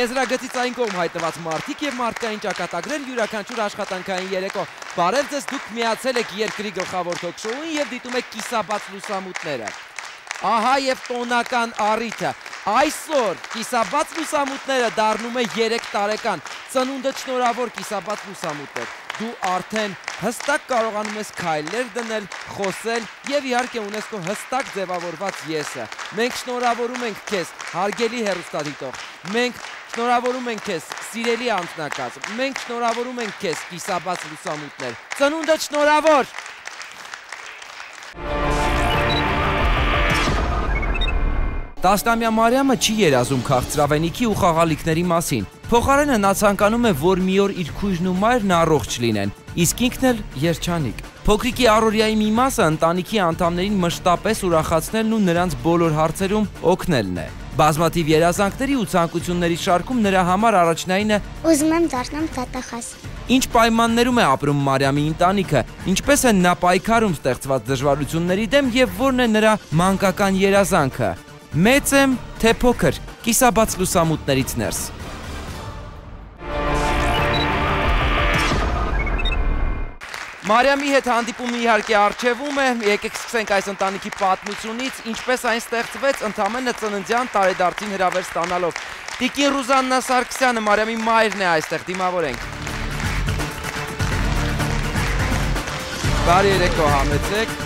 Եզրագծից այն կողմ հայտնված մարդիկ եւ մարդկային ճակատագրեր յուրաքանչյուր աշխատանքային երեկո։ Բարև ձեզ, դուք միացել եք երկրի գլխավոր թոք-շոուին եւ դիտում եք կիսաբաց լուսամուտները։ Ահա եւ տոնական առիթը։ Այսօր կիսաբաց լուսամուտները դառնում է 3 տարեկան։ Ծնունդը շնորհավոր կիսաբաց լուսամուտներ։ Դու արդեն հստակ կարողանում ես քայլեր դնել, խոսել եւ իհարկե ունես քո հստակ ձևավորված եսը։ Մենք շնորհավորում ենք քեզ, հարգելի հեռուստադիտող։ Մենք շնորհավորում ենք քեզ, սիրելի անձնակազմ։ Մենք շնորհավորում ենք քեզ, կիսաբաց լուսամուտներ։ Ծնունդը շնորհավոր։ Տասնամյա Մարիամը չի երազում քաղցրավենիքի ու խաղալիքների մասին։ Փոխարենը նա ցանկանում է, որ մի օր իր քույրն ու մայրն առողջ լինեն, իսկ ինքն էլ երջանիկ։ Փոքրիկի առօրյայի մի մասը ընտանիքի անդամներին մշտապես ուրախացնելն ու նրանց բոլոր հարցերում օգնելն է։ Բազմաթիվ երազանքների ու ցանկությունների շարքում նրա համար առաջնայինը ուզում եմ դառնամ դատախազ։ Ինչ պայմաններում է ապրում Մարիամի ընտանիքը, ինչպես են նա պայքարում ստեղծված դժվարությունների դեմ եւ որն է նրա մանկական երազանքը։ Մեծ եմ, թե փոքր, կիսաբաց լուսամուտներից ներս։ Մարիամի հետ հանդիպումը իհարկե առջևում է, եկեք սկսենք այս ընտանիքի պատմությունից, ինչպես այն ստեղծվեց ընդամենը ծննդյան տարեդարձին հրավեր ստանալով։ Տիկին Ռուզաննա Սարգսյանը Մարիամի մայրն է այստեղ, դիմավորենք։ Բարի երեկո, համեցեք։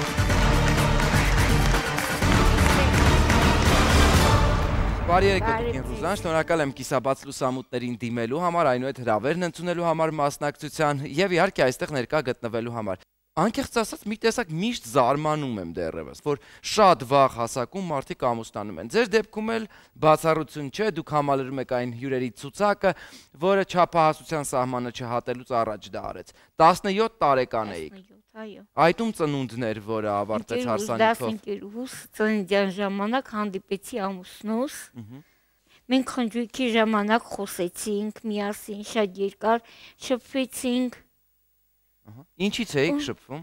Բարի երեկո, տիկին Ռուզան, շնորհակալ եմ կիսաբաց լուսամուտներին դիմելու համար, այնուհետ հրավերն ընդունելու համար մասնակցության եւ իհարկե այստեղ ներկա գտնվելու համար։ Անկեղծ ասած, մի տեսակ միշտ զարմանում եմ դեռևս, որ շատ վաղ հասակում մարդիկ ամուսնանում են։ Ձեր դեպքում էլ բացառություն չէ, դուք համալրում եք այն հյուրերի ցուցակը, որը չափահասության սահմանը չհատելուց առաջ դա արեց։ 17 տարեկան էիք։ Այդում ծնունդներ, որը ավարտեց հարսանիքով։ Ինքերուհուս ծննդյան ժամանակ հանդիպեցի ամուսնուս։ Մենք խնջույքի ժամանակ խոսեցինք միասին, շատ երկար շփվեցինք։ Ինչից էիք շփվում։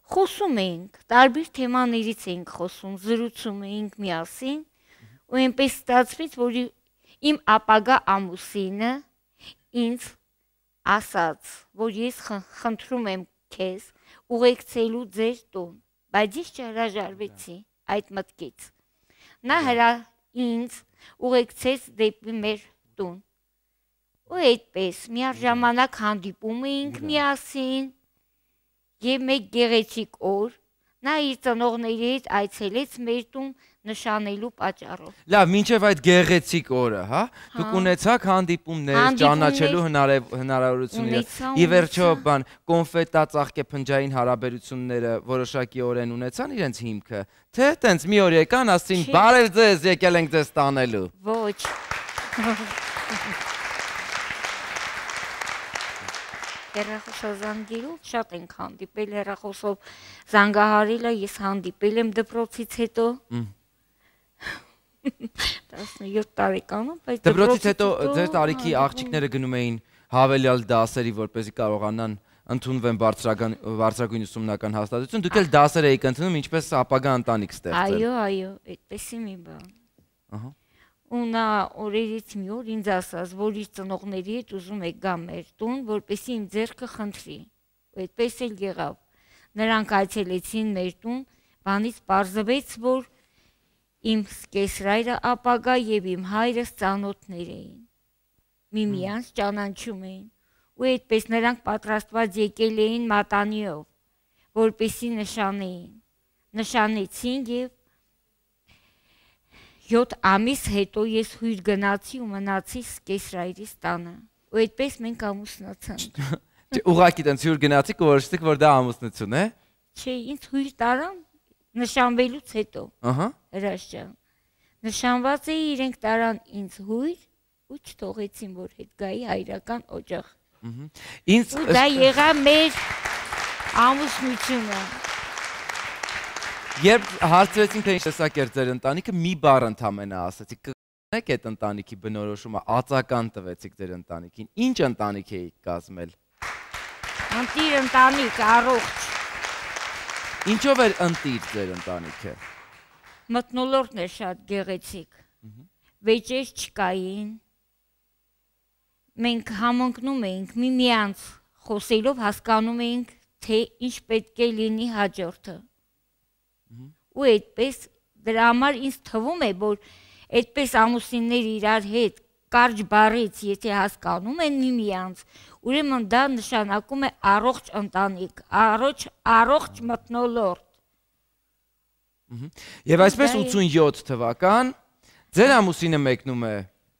Խոսում էինք, տարբեր թեմաներից էինք խոսում, զրուցում էինք միասին, ու այնպես ստացվեց, որ իմ ապագա ամուսինը ինձ ասաց, որ ես խնդրում եմ քեզ ուղեկցելու ձեր տուն, բայց ես չհրաժարվեցի այդ մտքից։ Նա ինձ ուղեկցեց դեպի մեր տուն։ Ու այդպես միաժամանակ հանդիպում էինք միասին եւ մեկ գեղեցիկ օր նա իր ծնողների հետ այցելեց մեր տուն նշանելու պատճառով։ Լավ, մինչև այդ գեղեցիկ օրը, հա, դուք ունեցաք հանդիպումներ, ճանաչելու հնարավորություններ։ Ի վերջո, կոնֆետա-ծաղկե փնջային հարաբերությունները որոշակիորեն ունեցան իրենց հիմքը, թե տենց մի օր եկան, ասին բարև ձեզ, եկել ենք ձեզ տանելու։ Ոչ։ Հեռախոսազանգերով շատ ենք հանդիպել, հեռախոսով զանգահարելը ես հանդիպել եմ դպրոցից հետո 17 տարեկանում, բայց դպրոցից հետո ձեր տարիքի աղջիկները գնում էին հավելյալ դասերի, որպեսզի կարողանան ընդունվեն բարձրագույն ուսումնական հաստատություն, դուք էլ դասեր էիք ընդունում, ինչպես ապագա ընտանիք ստեղծել։ Այո, այդպեսի մի բան։ Ու նա օրերից մի օր ինձ ասաց, որ իր ծնողների հետ ուզում է գա մեր տուն, որպեսզի իմ ձեռքը խնդրի։ Ու այդպես էլ եղավ։ Նրանք այցելեցին մեր տուն, բանից պարզվեց, որ իմ կեսրայրը ապագա եւ իմ հայրս ծանոթներ էին։ Միմյանց ճանաչում էին։ Ու այդպես նրանք պատրաստված եկել էին մատանիով, որպեսզի նշանեին։ Նշանեցին եւ 7 ամիս հետո ես հույր գնացի ու մնացի կեսրայրիս տանը։ Ու այդպես մենք ամուսնացանք։ Ուղղակի տենց հյուր գնացիք ու որոշեցիք, որ դա ամուսնություն է։ Չէ, ինձ հույր տարան նշանվելուց հետո։ Հրաշքան։ Նշանված էի, իրենք տարան ինձ հույր ու չթողեցին, որ հետ գայի հայրական օջախ։ Ու դա եղավ մեր ամուսնությունը։ Երբ հարցրեցինք, թե ինչ տեսակ էր ձեր ընտանիքը, մի բառ ընդամենը ասացիք, կգնեք այդ ընտանիքի բնորոշումը, ածական տվեցիք ձեր ընտանիքին, ինչ ընտանիք էիք կազմել։ Ընտիր ընտանիք, առողջ։ Ինչով էր ընտիր ձեր ընտանիքը։ Մթնոլորտն էր շատ գեղեցիկ, վեճեր չկային, մենք համընկնում էինք միմյանց խոսելով հասկանում էինք, թե ինչ պետք է լինի հաջորդը։ Ու այդպես դրա համար ինձ թվում է, որ այդպես ամուսինները իրար հետ կարճ բառից, եթե հասկանում են միմյանց, ուրեմն դա նշանակում է առողջ ընտանիք, առողջ մթնոլորտ։ Եվ այսպես 87 թվական ձեր ամուսինը մեկնում է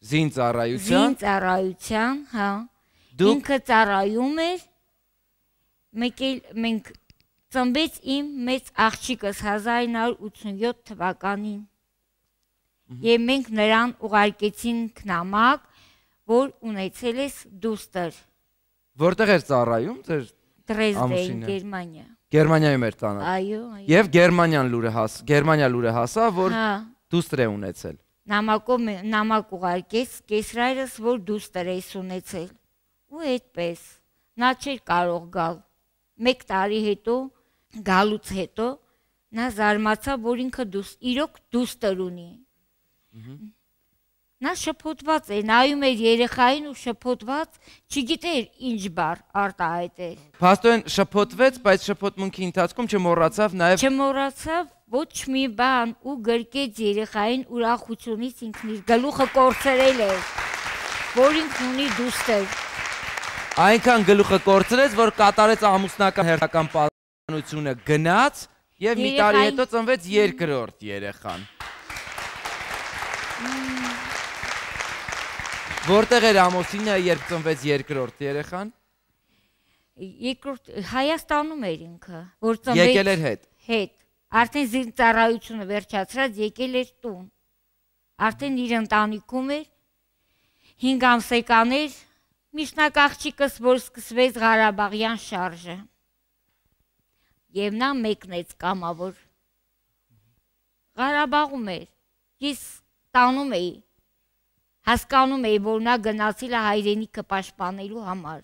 զինծառայության, հա։ Ինքը ծառայում էր, մենք ծնվեց իմ մեծ աղջիկս 1987 թվականին։ Եվ մենք նրան ուղարկեցինք նամակ, որ ունեցել ես դուստր։ Որտեղ էր ծառայում ձեր Դրեզդեն, Գերմանիա։ Գերմանիայում էր տանը։ Այո, այո։ Եվ Գերմանիա լուրը հասավ, որ դուստր է ունեցել։ Նամակ ուղարկեց կեսրայրս, որ դուստր ես ունեցել։ Ու այդպես, նա չէր կարող գալ։ 1 տարի հետո, գալուց հետո, նա զարմացավ, որ ինքը իրոք դուստր ունի։ Նա շփոթված էր, նայում էր երեխային ու շփոթված, չգիտեր ինչ բառ արտահայտել։ Փաստորեն շփոթվեց, բայց շփոթմունքի ընթացքում չմոռացավ նաև Չմոռացավ ոչ մի բան ու գրկեց երեխային ուրախությունից ինքն իր գլուխը կորցրել էր, որ ինքն ունի դուստր։ Այնքան գլուխը կորցրեց, որ կատարեց ամուսնական հերթական պարտականությունը, գնաց եւ մի տարի հետո ծնվեց երկրորդ երեխան։ Որտեղ էր ամուսինը, երբ ծնվեց երկրորդ երեխան։ Երկրորդ Հայաստանում էր ինքը, որ ծնվեց։ Եկել էր հետ։ Արդեն զինծառայությունը վերջացրած եկել էր տուն։ Արդեն իր ընտանիքում էր 5 ամսական էր միջնակ աղջիկս, որ սկսվեց Ղարաբաղյան շարժը։ Եվ նա մեկնեց կամավոր։ Ղարաբաղում էր։ Ես տանում էի։ Հասկանում էի, որ նա գնացել է հայրենիքը պաշտպանելու համար։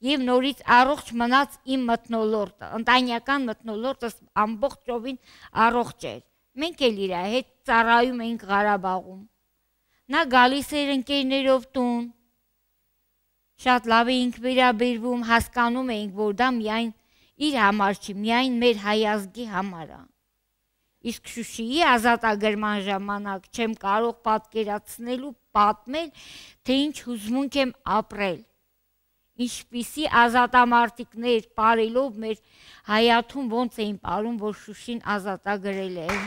Եվ նորից առողջ մնաց իմ մթնոլորտը, ընտանեկան մթնոլորտս ամբողջովին առողջ էր։ Մենք էլ իր հետ ծառայում էինք Ղարաբաղում։ Նա գալիս էր ընկերներով տուն։ Շատ լավ էինք վերաբերվում, հասկանում էինք, որ դա միայն իր համար չի, միայն մեր հայ ազգի համար է։ Իսկ Շուշիի ազատագրման ժամանակ չեմ կարող պատկերացնել ու պատմել, թե ինչ հուզմունք եմ ապրել։ Ինչպիսի ազատամարտիկներ ապրելով մեր հայաթում ոնց էին ապրում, որ Շուշին ազատագրել են։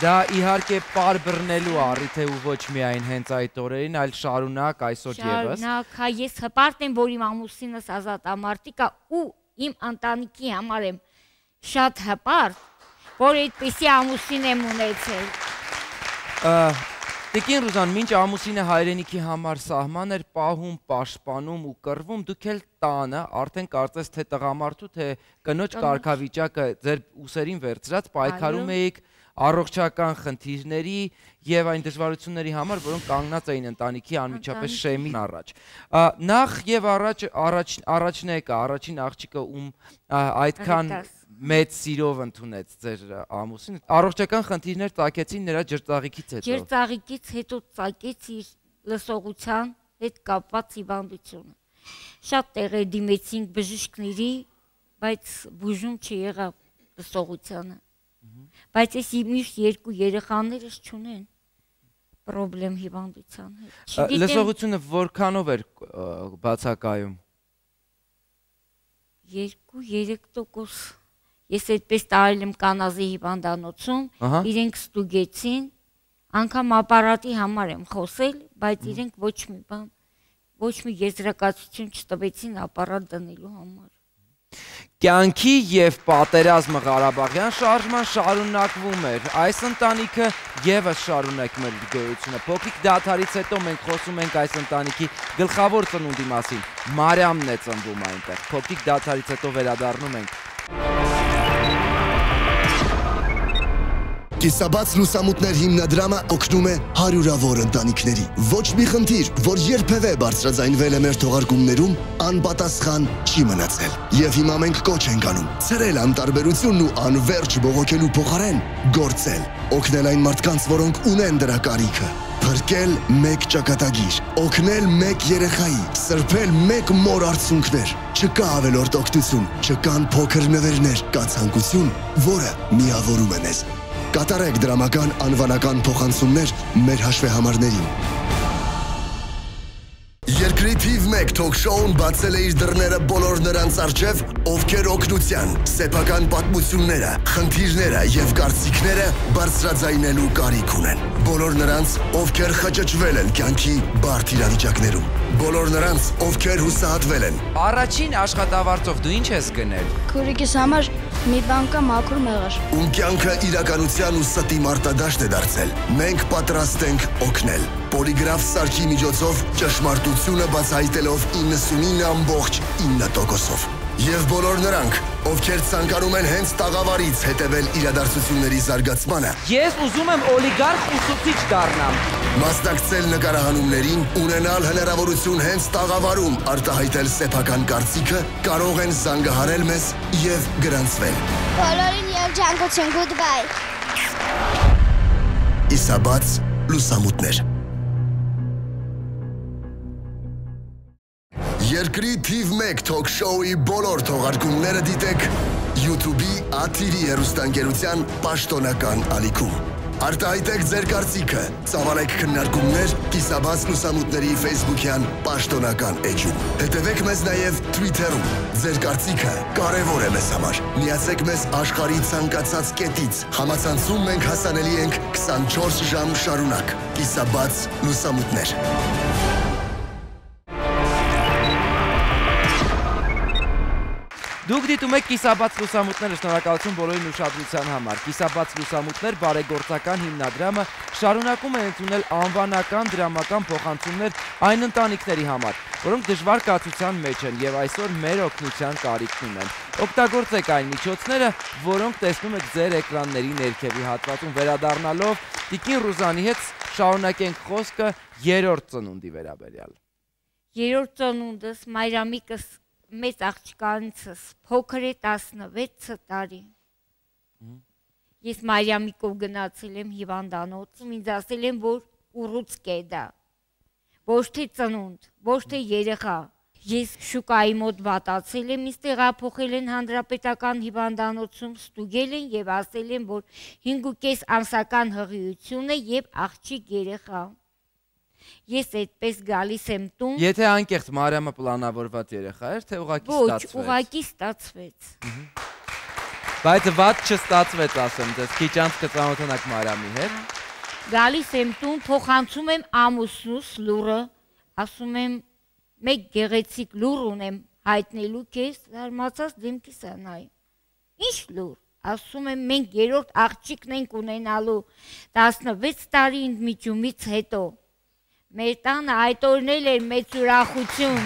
Դա իհարկե պարբռնելու առիթ է ու ոչ միայն հենց այդ օրերին, այլ շարունակ այսօր եւս։ Շարունակ, հա, ես հպարտ եմ, որ իմ ամուսինս ազատամարտիկ է ու իմ ընտանիքի համար եմ շատ հպարտ, որ այդպիսի ամուսին եմ ունեցել։ Տիկին Ռուզան, մինչ ամուսինը հայրենիքի համար սահման էր պահում, պաշտպանում ու կռվում, դուք էլ տանը, արդեն կարծես թե տղամարդու, թե կնոջ կարգավիճակը ձեր ուսերին վերցրած պայքարում էիք առողջական խնդիրների եւ այն դժվարությունների համար, որոնք կանգնած էին ընտանիքի անմիջապես շեմի առաջ։ Նախ եւ առաջնեկը, առաջին աղջիկը ում այդքան մեծ սիրով ընդունեց ձեր ամուսինը, առողջական խնդիրներ ծագեցին նրա ջրծաղիկից հետո։ Ջրծաղիկից հետո ծագեց իր լսողության հետ կապված հիվանդությունը։ Շատ տեղեր դիմեցինք բժիշկների, բայց բուժում չեղավ լսողությանը։ Բայց այս միշտ երկու երեխաներս չունեն պրոբլեմ հիվանդության հետ։ Լսողությունը որքանով էր բացակայում։ 2-3%։ Ես այդպես տարել եմ Կանազի հիվանդանոցում, իրենք ստուգեցին, անգամ ապարատի համար եմ խոսել, բայց իրենք ոչ մի բան, ոչ մի եզրակացություն չտվեցին ապարատ դնելու համար։ Կյանքի եւ պատերազմը Ղարաբաղյան շարժման շարունակվում էր։ Այս ընտանիքը եւս շարունակում էր գոյությունը։ Փոքրիկ դադարից հետո մենք խոսում ենք այս ընտանիքի գլխավոր ծնունդի մասին։ Մարիամն է ծնվում այնտեղ։ Փոքրիկ դադարից հետո վերադառնում ենք։ Կիսաբաց լուսամուտներ հիմնադրամը օգնում է հարյուրավոր ընտանիքների։ Ոչ մի խնդիր, որ երբևէ բարձրաձայնվել է մեր թողարկումներում, անպատասխան չի մնացել։ Եվ հիմա մենք կոչ ենք անում ցրել անտարբերությունն ու անverջ բողոքելու փոխարեն գործել, օգնել այն մարդկանց, որոնք ունեն դրա կարիքը։ Փրկել մեկ ճակատագիր, օգնել մեկ երեխայի, սրբել մեկ մոր արցունքներ։ Չկա ավելորդ օգնություն, չկան փոքր նվերներ, կա ցանկություն, որը միավորում է մեզ։ Կատարեք դրամական անվանական փոխանցումներ մեր հաշվեհամարներին։ Երկրի թիվ 1 թոք-շոուն բացել է իր դռները բոլոր նրանց առջև, ովքեր օգնության, սեփական պատմությունները, խնդիրները եւ կարծիքները բարձրաձայնելու կարիք ունեն։ Բոլոր նրանց, ովքեր խճճվել են կյանքի բարդ իրավիճակներում։ Բոլոր նրանց, ովքեր հուսահատվել են։ Առաջին աշխատավարձով դու ինչ ես գնել։ Քուրիկիս համար մի բան կա մաքուր մեղր։ Ում կյանքը իրականության ու ստի մարտադաշտ է դարձել։ Մենք պատրաստ ենք օգնել։ Պոլիգրաֆ սարքի միջոցով ճշմարտությունը բացահայտելով 99.9%-ով։ Եվ բոլոր նրանք, ովքեր ցանկանում են հենց տաղավարից հետևել իրադարձությունների զարգացմանը։ Ես ուզում եմ օլիգարխ ուսուցիչ դառնամ։ Մասնակցել նկարահանումներին, ունենալ հնարավորություն հենց տաղավարում արտահայտել սեփական կարծիքը, կարող են զանգահարել մեզ եւ գրանցվել։ Բոլորին երջանկություն, goodbye։ Իսաբաց լուսամուտներ։ Երկրի թիվ 1 թոք-շոուի բոլոր թողարկումները դիտեք YouTube-ի աթիրի հեռուստաընկերության պաշտոնական ալիքում։ Արտահայտեք ձեր կարծիքը, ծավալեք քննարկումներ Կիսաբաց լուսամուտների Facebook-յան պաշտոնական էջում։ Հետևեք մեզ նաև Twitter-ում։ Ձեր կարծիքը կարևոր է մեզ համար։ Միացեք մեզ աշխարհի ցանկացած կետից։ Համացանցում մենք հասանելի ենք 24 ժամ շարունակ։ Կիսաբաց լուսամուտներ։ Դուք դիտում եք Կիսաբաց լուսամուտները, շնորհակալություն բոլորին ուշադրության համար։ Կիսաբաց լուսամուտներ բարեգործական հիմնադրամը շարունակում է ընդունել անվանական դրամական փոխանցումներ այն ընտանիքների համար, որոնք դժվար կացության մեջ են եւ այսօր մեր օգնության կարիք ունեն։ Օգտագործեք այն միջոցները, որոնք տեսնում եք ձեր էկրանների ներքևի հատվածում։ Վերադառնալով Տիկին Ռուզանի հետ շարունակենք խոսքը երրորդ ծնունդի վերաբերյալ։ Երրորդ ծնունդս Մարիամիկս մեծ աղջկանցս փոքր է 16 տարի։ Ես Մարիամիկով գնացել եմ հիվանդանոցում, ինձ ասել են, որ ուռուցք է դա։ Ոչ թե ծնունդ, ոչ թե երեխա։ Ես շուկայի մոտ վատացել եմ, ինձ տեղափոխել են հանրապետական հիվանդանոցում, ստուգել են եւ ասել են, որ 5.5 ամսական հղիություն է եւ աղջիկ երեխա։ Ես այդպես գալիս եմ տուն։ Եթե անկեղծ Մարիամը պլանավորված երեխա էր, թե ուղղակի ստացվեց։ Ոչ, ուղղակի ստացվեց։ Բայց վատ չստացվեց, ասեմ ձեզ, քիչ անց կծանոթանաք Մարիամի հետ։ Գալիս եմ տուն, փոխանցում եմ ամուսնուս լուրը, ասում եմ մեկ գեղեցիկ լուր ունեմ հայտնելու քեզ, զարմացած դեմքիս անայ։ Ինչ լուր։ Ասում եմ մենք երրորդ աղջիկն ենք ունենալու 16 տարի ընդմիջումից հետո։ Մեր տանը այդ օրն էր մեծ ուրախություն։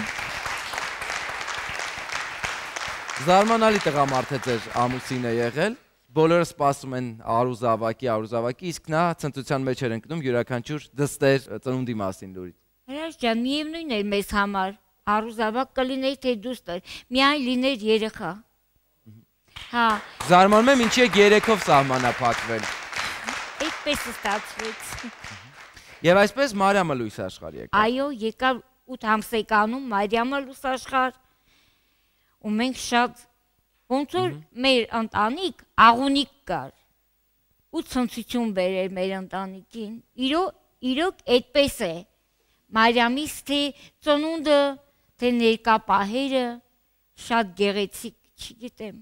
Զարմանալի տղամարդ է ձեր ամուսինը եղել, բոլորը սպասում են Արուզավակի, իսկ նա ցնծության մեջ էր ընկնում յուրաքանչյուր դստեր ծնունդի մասին լուրից։ Հրաշ ջան, միևնույն էր մեզ համար, Արուզավակ կլիներ թե դուստր, միայն լիներ երեխա։ Հա։ Զարմանում եմ ինչի է 3-ով սահմանափակվել։ Այդպես ստացվեց։ Եվ այսպես Մարիամը լույս աշխարհ եկավ։ Այո, եկավ 8 ամսեկանում Մարիամը լույս աշխարհ, ու մենք շատ ոնց որ մեր ընտանիք աղունիկ կար, ու ցնցություն բերեր մեր ընտանիքին։ Իրոք այդպես է։ Մարիամից թե ծնունդը, թե ներկա պահերը շատ գեղեցիկ, չգիտեմ,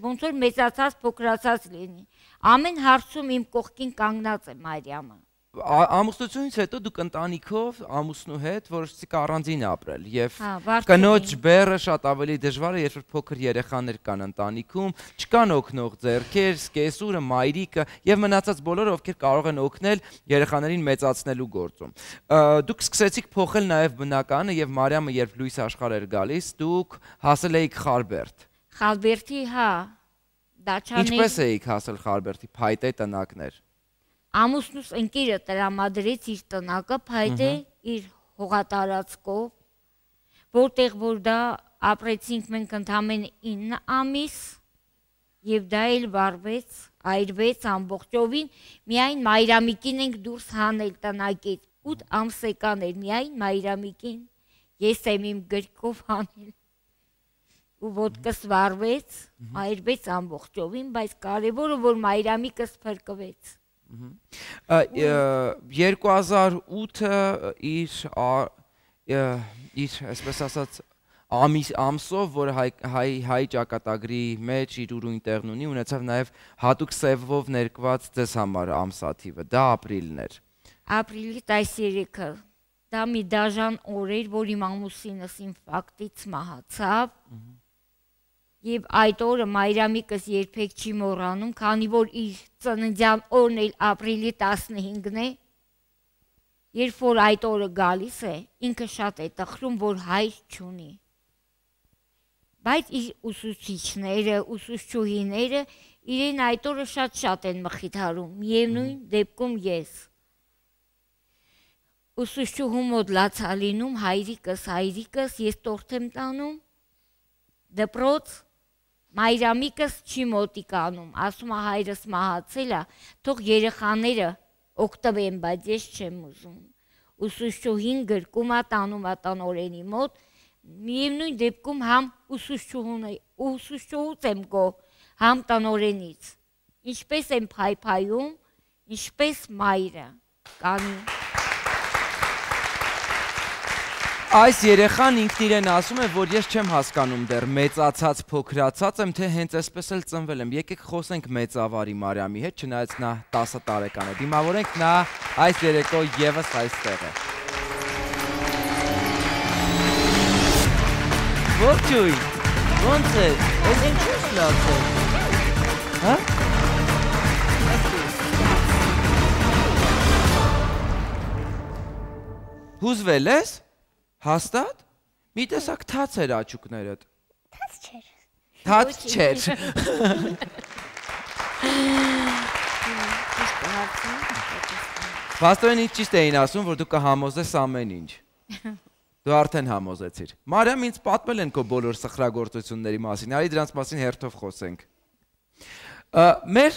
ոնց որ մեծացած, փոքրացած լինի։ Ամեն հարցում իմ կողքին կանգնած է Մարիամը։ Ամուսնությունից հետո դուք ընտանիքով ամուսնու հետ որոշեցիք առանձին ապրել եւ վարձու կնոջ բեռը շատ ավելի դժվար է, երբ որ փոքր երեխաներ կան ընտանիքում, չկան օգնող ձեռքեր, սկեսուրը, մայրիկը եւ մնացած բոլորը, ովքեր կարող են օգնել երեխաներին մեծացնելու գործում։ Դուք սկսեցիք փոխել նաեւ բնականը եւ Մարիամը երբ լույս աշխարհ էր գալիս, դուք հասել էիք Խարբերդ։ Խարբերդի, հա, դաչանի։ Ինչպես էիք հասել Խարբերդի փայտե տնակներ։ Ամուսնուս ընկերը տրամադրեց իր տնակը փայտե իր հողատարածքով, որտեղ որ դա ապրեցինք մենք ընդամենը 9 ամիս եւ դա էլ վարվեց, այրվեց ամբողջովին, միայն Մարիամիկին ենք դուրս հանել տնակից։ 8 ամսական էր միայն Մայրամիկին, ես եմ իմ գրկով հանել, ու ոտքս վառվեց, այրվեց ամբողջովին, բայց կարևորը, որ Մայրամիկս փրկվեց։ 2008-ը իր, այսպես ասած, ամսով, որ հայ ճակատագրի մեջ իր ուրույն տեղն ունի, ունեցավ նաև հատուկ սևով ներկված ձեզ համար ամսաթիվը, դա ապրիլն էր։ Ապրիլի 13-ը, դա մի դաժան օր էր, որ իմ ամուսինս ինֆարկտից մահացավ, և այդ օրը Մայրամիկս երբեք չի մոռանում, քանի որ իր ծննդյան օրն էլ ապրիլի 15-ն է, երբ որ այդ օրը գալիս է, ինքը շատ է տխրում, որ հայր չունի։ Բայց իր ուսուցիչները, ուսուցչուհիները իրեն այդ օրը շատ են մխիթարում, միևնույն դեպքում ես։ Ուսուցչուհու մոտ լաց ա լինում, հայրիկս, ես տորթ եմ տանում, դպրոց, Մայրամիկս չի մոտիկանում, ասում է հայրս մահացել է, թող երեխաները օգտվեն, բայց ես չեմ ուզում։ Ուսուցչուհին գրկում է տանում է տնօրենի մոտ, միևնույն դեպքում համ ուսուցչուհուց եմ գոհ, համ տնօրենից։ Ինչպես եմ փայփայում, ինչպես մայրը կանի։ Այս երեխան ինքն իրեն ասում է, որ ես չեմ հասկանում դեռ մեծացած, փոքրացած եմ, թե հենց այսպես էլ ծնվել եմ։ Եկեք խոսենք մեծավարի Մարիամի հետ, չնայած նա 10 տարեկան է։ Դիմավորենք նա այս երեկո ևս այստեղ է։ Ողջույն, ո՞նց եք, ես ինչ ես լացել, հա? Հուզվել ես, հաստատ, մի տեսակ թաց էր աչուկներդ։ Թաց չէր։ Թաց չէր։ Պաստորեն ինձ ճիշտ էին ասում, որ դու կհամոզես ամեն ինչ։ Դու արդեն համոզեցիր։ Մարիամ ինձ պատմել են քո բոլոր սխրագործությունների մասին, արի դրանց մասին հերթով խոսենք։ Մեր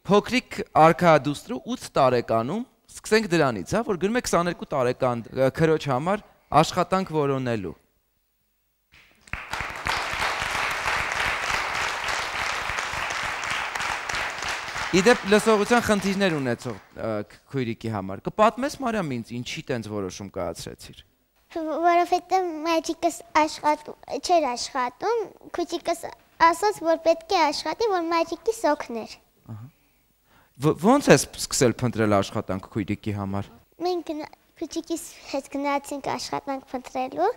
փոքրիկ արքայադուստրու 8 տարեկանում, սկսենք դրանից, որ գնում է 22 տարեկան քրոջ համար աշխատանք որոնելու։ Իդեպ լսողության խնդիրներ ունեցող քույրիկի համար։ Կպատմես Մարիամ ինձ ինչի տենց որոշում կայացրեցիր։ Որովհետև մայրիկս չէր աշխատում, քույրիկս ասաց, որ պետք է աշխատի, որ մայրիկիս օգներ։ Ոնց ես սկսել փնտրել աշխատանք քույրիկի համար։ Մենք քույրիկիս հետ գնացինք աշխատանք փնտրելու,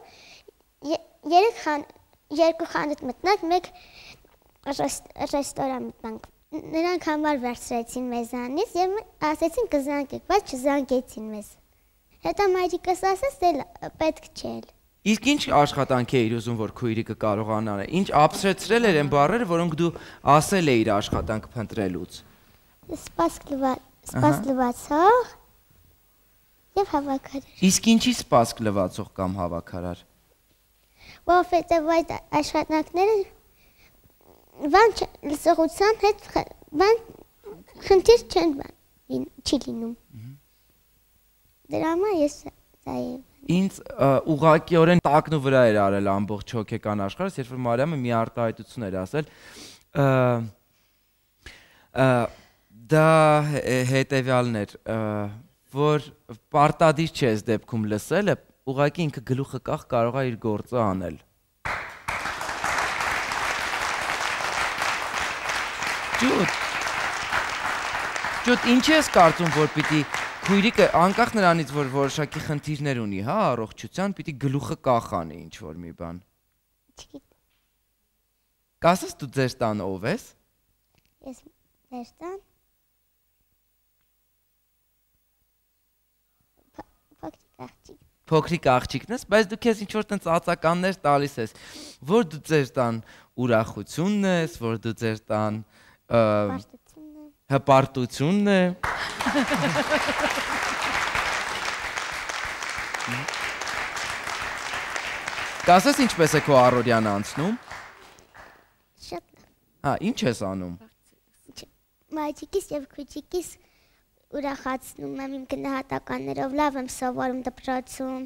երկու խանութ մտնանք, մեկ ռեստորան մտնանք։ Նրանք համար վերցրեցին մեզանից և ասեցին կզանգեք, բայց չզանգեցին մեզ։ Հետո մայրիկս ասաց, դե պետք չէ։ Իսկ ինչ աշխատանք էիր ուզում, որ քույրիկը կարողանա անել։ Ինչ ապսրեցրել էր այն բառերը, որոնք դու ասել էիր աշխատանք փնտրելուց։ Սպասք լվացող և հավաքարար։ Իսկ ինչի սպասք լվացող կամ հավաքարար։ Որովհետև այդ աշխատանքները լսողության հետ խնդիր չի լինում։ Դրա համար ես դա եմ։ Ինձ ուղղակիորեն տակնու վրա էր արել ամբողջ հոգեկան աշխարհս, երբ որ Մարիամը մի արտահայտություն էր ասել, դա հետևյալն էր, որ պարտադիր չէ այս դեպքում լսելը, ուղղակի ինքը գլուխը կախ կարող է իր գործը անել։ Ջոտ, ինչ ես կարծում, որ պիտի քույրիկը անկախ նրանից, որ որոշակի խնդիրներ ունի, հա, առողջության, պիտի գլուխը կախանի ինչ-որ մի բան։ Կասես դու ձեր տան ով ես։ Ես ձեր տան փոքրիկ աղջիկ։ Փոքրիկ աղջիկն ես, բայց դու քեզ ինչ-որ տենց ածականներ տալիս ես, որ դու ձեր տան ուրախությունն ես, որ դու ձեր տան հպարտությունն է։ Կասես ինչպես է քո առօրյան անցնում։ Շատ լավ։ Հա, ինչ ես անում։ Մայրիկիս և քույրիկիս ուրախացնում եմ իմ գնահատականներով, լավ եմ սովորում դպրոցում։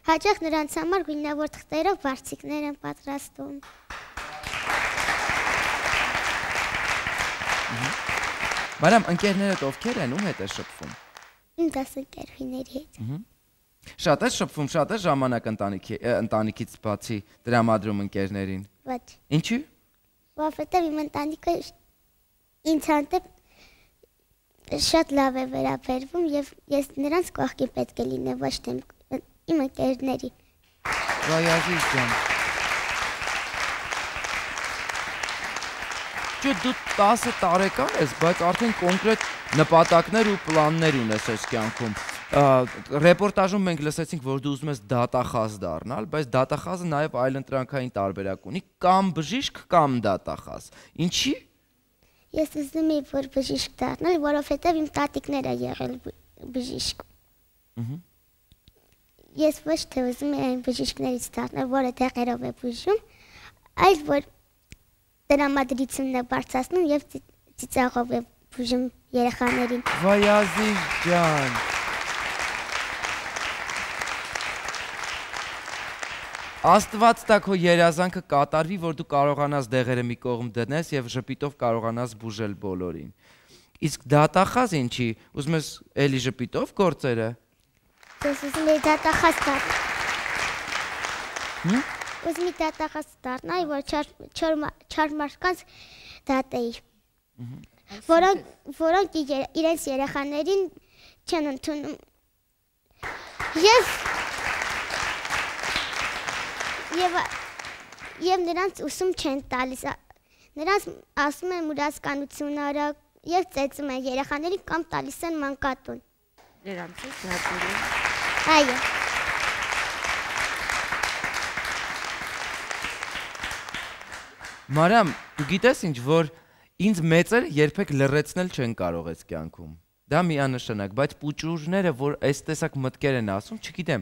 Հաճախ նրանց համար գույնավոր թղթերով բարձիկներ եմ պատրաստում։ Մարիամ, ընկերներդ ովքեր են, ում հետ ես շփվում։ Իմ դասընկերուհիների հետ։ Շատ ես շփվում, շատ ես ժամանակ ընտանիքից բացի տրամադրում ընկերներին։ Ոչ։ Ինչու՞։ Որովհետև իմ ընտանիքը ինձ հանդեպ շատ լավ է վերաբերվում եւ ես նրանց կողքին պետք է լինեմ, ոչ թե իմ ընկերների։ Վայազի ջան։ Չէ, դու 10 տարեկան ես, բայց արդեն կոնկրետ նպատակներ ու պլաններ ունես այս կյանքում։ Ռեպորտաժում մենք լսեցինք, որ դու ուզում ես դատախազ դառնալ, բայց դատախազը նաև այլընտրանքային տարբերակ ունի, կամ բժիշկ, կամ դատախազ։ Ինչի՞։ Ես ուզում եմ որ բժիշկ դառնալ, որովհետև իմ տատիկները եղել բժիշկ։ Ես ոչ թե ուզում եմ այն բժիշկներից դառնալ, որը դեղերով է բուժում, այլ որ տրամադրությունն է բարձրացնում եւ ծիծաղով է բուժում երեխաներին։ Վայազի ջան։ Աստված տա քո երազանքը կատարվի, որ դու կարողանաս դեղերը մի կողմ դնես եւ ժպիտով կարողանաս բուժել բոլորին։ Իսկ դատախազ ինչի, ուզում ես էլի ժպիտով գործերը։ Ես ուզում եմ դատախազ դառնալ։ Ուզում եմ դատախազ դառնալ, որ չար մարդկանց դատեի։ Որոնք իրենց երեխաներին չեն ընդունում։ Եվ նրանց ուսում չեն տալիս, նրանց ասում են ուրացկանություն արա և ծեծում են երեխաներին կամ տալիս են մանկատուն։ Նրանց է դատելու։ Այո։ Մարիամ, դու գիտես ինչ, որ ինձ մեծերը երբեք լռեցնել չեն կարող այս կյանքում։ Դա միանշանակ, բայց պուճուրները, որ այս տեսակ մտքեր են ասում, չգիտեմ,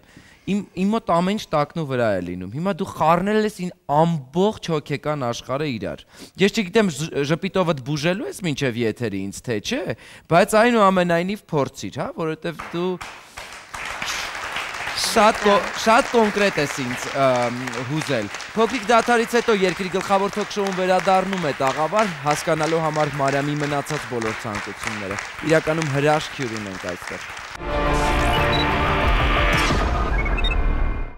իմ մոտ ամեն ինչ տակնու վրա է լինում։ Հիմա դու խառնել ես ին ամբողջ հոգեկան աշխարհը իրար։ Ես չգիտեմ ժպիտովդ բուժելու ես մինչև եթերի ինձ թե չէ, բայց այնուամենայնիվ փորձիր, հա, որովհետև դու շատ կոնկրետ ես ինձ հուզել։ Փոքրիկ դադարից հետո երկրի գլխավոր թոք-շոուն վերադառնում է տաղավար, հասկանալու համար Մարիամի մնացած բոլոր ցանկությունները։ Իրականում հրաշք հյուր ունենք այստեղ։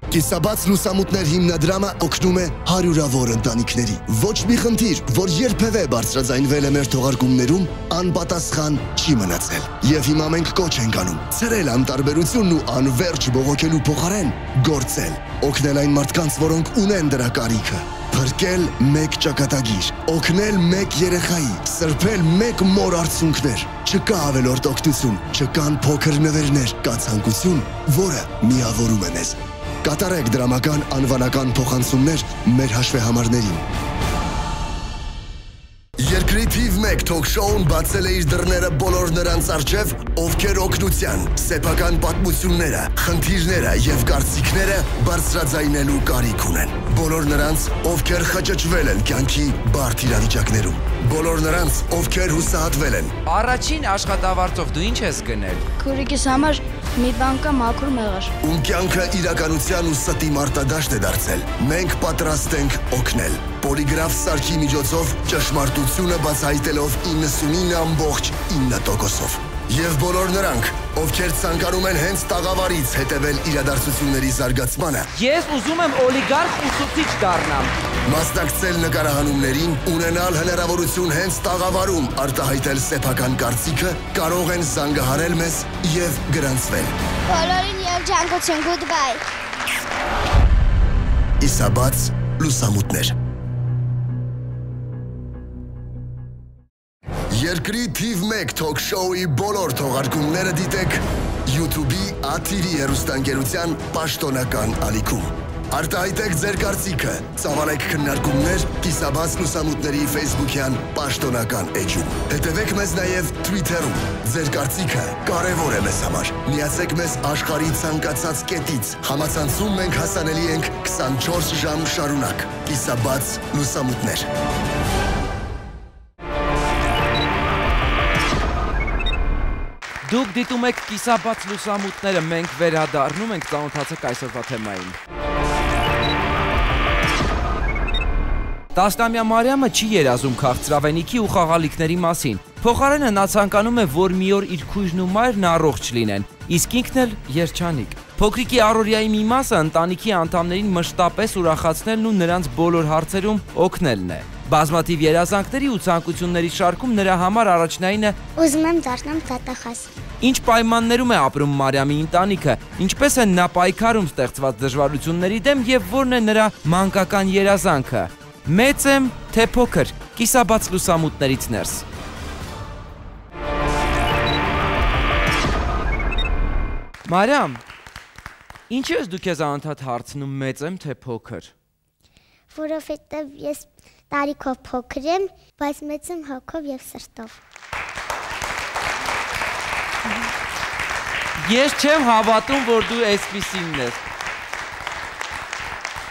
Կիսաբաց լուսամուտներ հիմնադրամը օգնում է հարյուրավոր ընտանիքների։ Ոչ մի խնդիր, որ երբևէ բարձրաձայնվել է մեր թողարկումներում, անպատասխան չի մնացել։ Եվ հիմա մենք կոչ ենք անում ցրել անտարբերությունն ու անվերջ բողոքելու փոխարեն գործել, օգնել այն մարդկանց, որոնք ունեն դրա կարիքը, փրկել մեկ ճակատագիր, օգնել մեկ երեխայի, սրբել մեկ մոր արցունքներ։ Չկա ավելորդ օգնություն, չկան փոքր նվերներ, կա ցանկություն, որը միավորում է մեզ։ Կատարեք դրամական անվանական փոխանցումներ մեր հաշվեհամարներին։ Երկրի թիվ 1 թոք-շոուն բացել է իր դռները բոլոր նրանց առջև, ովքեր օգնության, սեփական պատմությունները, խնդիրները եւ կարծիքները բարձրաձայնելու կարիք ունեն։ Բոլոր նրանց, ովքեր խճճվել են կյանքի բարդ իրավիճակներում։ Բոլոր նրանց, ովքեր հուսահատվել են։ Առաջին աշխատավարձով դու ինչ ես գնել։ Քուրիկիս համար մի բանկա մաքուր մեղր։ Ում կյանքը իրականության ու ստի մարտադաշտ է դարձել, մենք պատրաստ ենք օգնել։ Պոլիգրաֆ սարքի միջոցով ճշմարտությունը բացահայտելով 99.9%-ով։ Եվ բոլոր նրանք, ովքեր ցանկանում են հենց տաղավարից հետևել իրադարձությունների զարգացմանը։ Ես ուզում եմ օլիգարխ ուսուցիչ դառնամ։ Մասնակցել նկարահանումներին, ունենալ հնարավորություն հենց տաղավարում արտահայտել սեփական կարծիքը, կարող են զանգահարել մեզ եւ գրանցվել։ Բոլորին երջանկություն, goodbye։ Կիսաբաց լուսամուտներ։ Երկրի թիվ 1 թոք-շոուի բոլոր թողարկումները դիտեք YouTube-ի աթիրի հեռուստաընկերության պաշտոնական ալիքում։ Արտահայտեք ձեր կարծիքը, ծավալեք քննարկումներ Կիսաբաց լուսամուտների Facebook-յան պաշտոնական էջում։ Հետևեք մեզ նաև Twitter-ում։ Ձեր կարծիքը կարևոր է մեզ համար։ Միացեք մեզ աշխարհի ցանկացած կետից։ Համացանցում մենք հասանելի ենք 24 ժամ շարունակ։ Կիսաբաց լուսամուտներ։ Դուք դիտում եք կիսաբաց լուսամուտները, մենք վերադառնում ենք, ծանոթացեք այսօրվա թեմային։ 10-ամյա Մարիամը չի երազում քաղցրավենիքի ու խաղալիքների մասին։ Փոխարենը նա ցանկանում է, որ մի օր իր քույրն ու մայրն առողջ լինեն, իսկ ինքն էլ երջանիկ։ Փոքրիկի առօրյայի մի մասը ընտանիքի անդամներին մշտապես ուրախացնելն ու նրանց բոլոր հարցերում օգնելն է։ Բազմաթիվ երազանքների ու ցանկությունների շարքում նրա համար առաջնայինը ուզում եմ դառնամ դատախազ։ Ինչ պայմաններում է ապրում Մարիամի ընտանիքը, ինչպես են նա պայքարում ստեղծված դժվարությունների դեմ եւ որն է նրա մանկական երազանքը։ Մեծ եմ, թե փոքր, կիսաբաց լուսամուտներից ներս։ Մարիամ, ինչի՞ ես դու քեզ անընդհատ հարցնում մեծ եմ, թե փոքր։ Որովհետև ես տարիքով փոքր եմ, բայց մեծ եմ հոգով եւ սրտով։ Ես չեմ հավատում, որ դու այսպիսինն ես։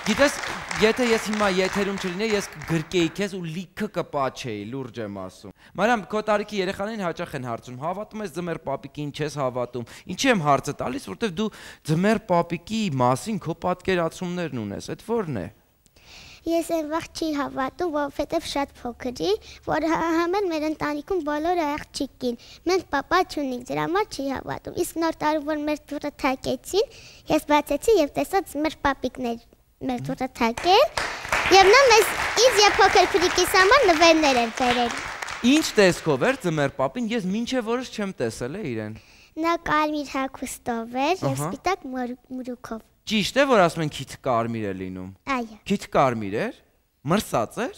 Գիտես, եթե ես հիմա եթերում չլինեի, ես կգրկեի քեզ ու լիքը կպաչեի, լուրջ եմ ասում։ Մարիամ, քո տարիքի երեխաներին հաճախ են հարցնում, հավատում ես ձմեռ պապիկին, չես հավատում։ Ինչի եմ հարցը տալիս, որովհետև դու ձմեռ պապիկի մասին քո պատկերացումներն ունես, այդ ո՞րն է։ Ես այն վաղ չի հավատում, որովհետև շատ փոքր է, որ համեն մեր ընտանիքում բոլորը աղջիկին։ Մենք պապա չունենք, դրա համար չի հավատում։ Իսկ նոր տարում, որ մեր դուռը թակեցին, ես բացեցի եւ տեսա մեր պապիկներ մեր դուռը թակել, եւ նա մեզ ինձ եւ փոքր փրիկիս համար նվերներ էր բերել։ Ինչ տեսքով էր ձմեռ պապին, ես մինչև օրս չեմ տեսել իրեն։ Նա կարմիր հագուստով էր եւ սպիտակ մուրուքով։ Ճիշտ է, որ ասում են քիթ կարմիր է լինում։ Այո։ Քիթ կարմիր էր։ Մրսած էր։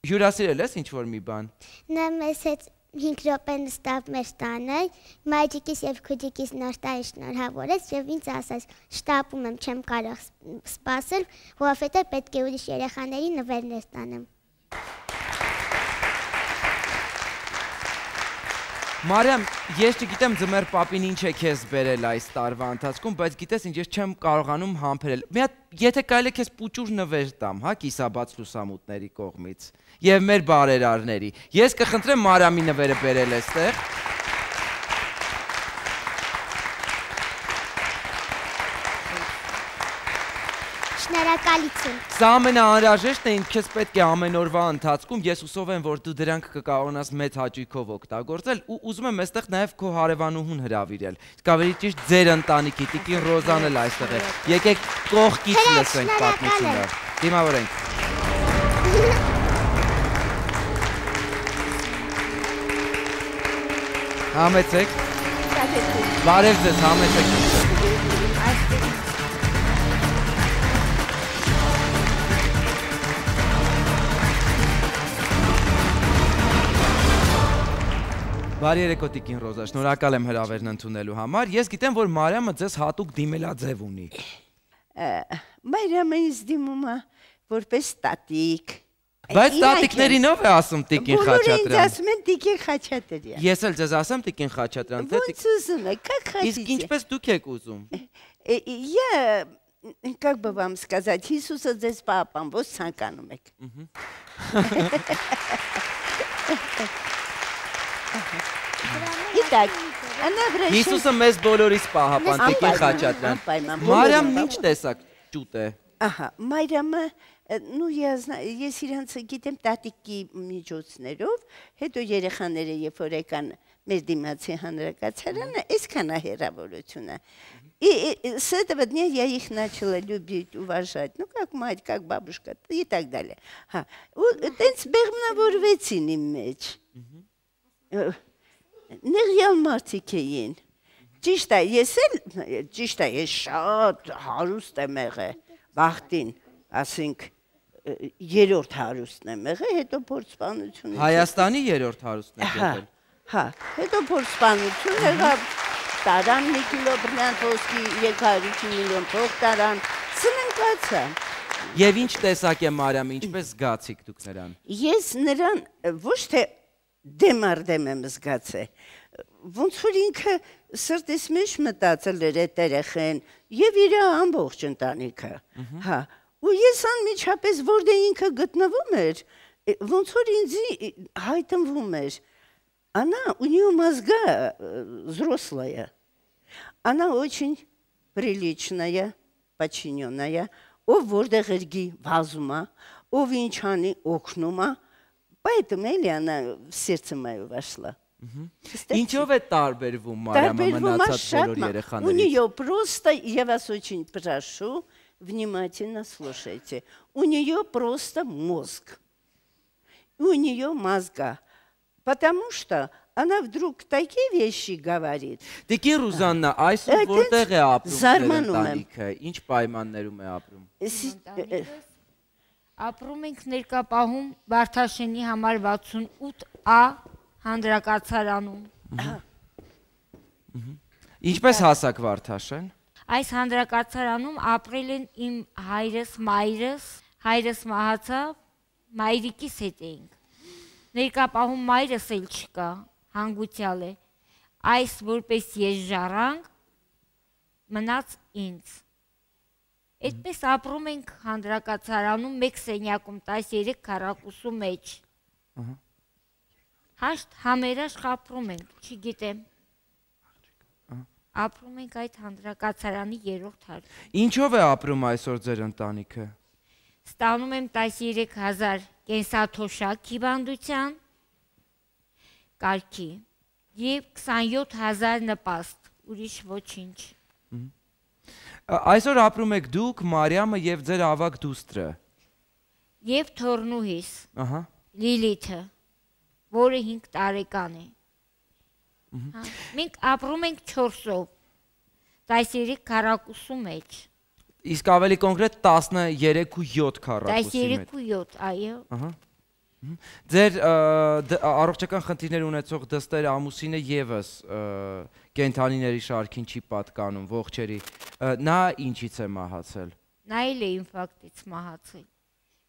Հյուրասիրել ես ինչ-որ մի բան։ Նա մեզ հետ 5 րոպե նստավ մեր տանը, մայրիկիս եւ քույրիկիս նոր տարի շնորհավորեց եւ ինձ ասաց. «Շտապում եմ, չեմ կարող սպասել, որովհետեւ պետք է ուրիշ երեխաների նվերներ տանեմ»։ Մարիամ, ես չգիտեմ ձմեռ պապին ինչ է քեզ բերել այս տարվա ընթացքում, բայց գիտես ինչ, ես չեմ կարողանում համբերել։ Մի հատ, եթե կարելի է քեզ պուճուր նվեր տամ, հա, կիսաբաց լուսամուտների կողմից եւ մեր բարերարների։ Ես կխնդրեմ Մարիամի նվերը բերել այստեղ։ Շնորհակալություն։ Սա ամենաանհրաժեշտն է, ինձ քեզ պետք է ամեն օրվա ընթացքում, ես հուսով եմ, որ դու դրանք կկարողանաս մեծ հաճույքով օգտագործել ու ուզում եմ այստեղ նաև քո հարևանուհուն հրավիրել։ Իսկ ավելի ճիշտ ձեր ընտանիքի տիկին Ռոզան էլ այստեղ է։ Եկեք կողքից լսենք պատմությունը։ Դիմավորենք։ Համեցեք։ Բարև ձեզ, համեցեք։ Բարի երեկո տիկին Ռոզա, շնորհակալ եմ հրավերն ընդունելու համար։ Ես գիտեմ, որ Մարիամը ձեզ հատուկ դիմելաձև ունի։ Մարիամը ինձ դիմում է որպես տատիկ։ Բայց տատիկներինով է ասում տիկին Խաչատրյան։ Բոլորը ինձ ասում են տիկին Խաչատրյան։ Ես էլ ձեզ ասեմ տիկին Խաչատրյան, թե Ոնց ուզում եք, как хотите։ Իսկ ինչպես դուք եք ուզում։ Я, как бы вам сказать, Иисуса ձեզ պապան, ոնց ցանկանում եք։ Итак, она вращается. Հիսուսը մեզ բոլորից պահապան տիկին Խաչատրյան։ Մարիամն ինչ տեսակ ճուտ է։ Ահա, Մարիամը, ну я знаю, ես իրանց գիտեմ տատիկի միջոցներով, հետո երեխաները երբ որ եկան մեր դիմացի հանրակացարանը, այսքան է հեռավորությունը։ И с этого дня я их начала любить, уважать, ну как мать, как бабушка и так далее. Հա, ու տենց բեղմնավորվեցին իմ մեջ։ Նեղյալ մարդիկ էին։ Ճիշտ է, ես շատ հարուստ եմ եղել, վախտին, ասենք, երրորդ հարուստն եմ եղել, հետո փորձսպանություն։ Հայաստանի երրորդ հարուստն եք եղել։ Հա, հետո փորձսպանություն եղավ, տարան մի կիլո բրիլիանտ ոսկի, 350 միլիոն փող տարան, սննկացա։ Եվ ինչ տեսակ է Մարիամը, ինչպես զգացիք դուք նրան։ Ես նրան ոչ թե դեմ արդեմ եմ զգացել, ոնց որ ինքը սրտիս մեջ մտածել էր այդ երեխեն եւ իր ամբողջ ընտանիքը, հա, ու ես անմիջապես որտեղ ինքը գտնվում էր, ոնց որ ինձ հայտնվում էր, Она, у нее мозга взрослая. Она очень приличная, подчиненная. Ով որտեղ երգի վազում է, ով ինչ անի օգնում է, поэтому էլի она в сердце моё вошла. Ինչով է տարբերվում Մարիամը մնացած բոլոր երեխաներից։ У нее просто, я вас очень прошу, внимательно слушайте. У нее просто мозг. У нее мозга. Потому что она вдруг такие вещи говорит. Տիկին Ռուզաննա, այսօր որտեղ է ապրում ընտանիքը, ինչ պայմաններում է ապրում։ Ապրում ենք ներկապահում Վարդաշենի համար 68A հանրակացարանում։ Ինչպես հասակ Վարդաշեն։ Այս հանրակացարանում ապրել են իմ հայրս, մայրս, հայրս մահացավ, մայրիկիս հետ էինք։ Ներկապահում մայրս էլ չկա, հանգուցյալ է, այս որպես եժառանք մնաց ինձ։ Այդպես ապրում ենք հանրակացարանում մեկ սենյակում 13 քառակուսու մեջ։ Հաշտ համերաշխ ապրում ենք, չգիտեմ։ Ապրում ենք այդ հանրակացարանի 3-րդ հարկում։ Ինչով է ապրում այսօր ձեր ընտանիքը։ Ստանում եմ 13,000 կենսաթոշակ հիվանդության կարգի և 27,000 նպաստ, ուրիշ ոչինչ։ Այսօր ապրում եք դուք, Մարիամը և ձեր ավագ դուստրը։ Եվ թորնուհիս, Ահա։ Լիլիթը, որը 5 տարեկան է։ Մենք ապրում ենք 4-ով, 13 քառակուսու մեջ։ Իսկ ավելի կոնկրետ 13.7 քառակուսի մեջ։ 13.7, այո։ Ձեր առողջական խնդիրներ ունեցող դստեր ամուսինը ևս կենդանիների շարքին չի պատկանում, ողջերի։ Նա ինչից է մահացել։ Նա էլ է ինֆարկտից մահացել,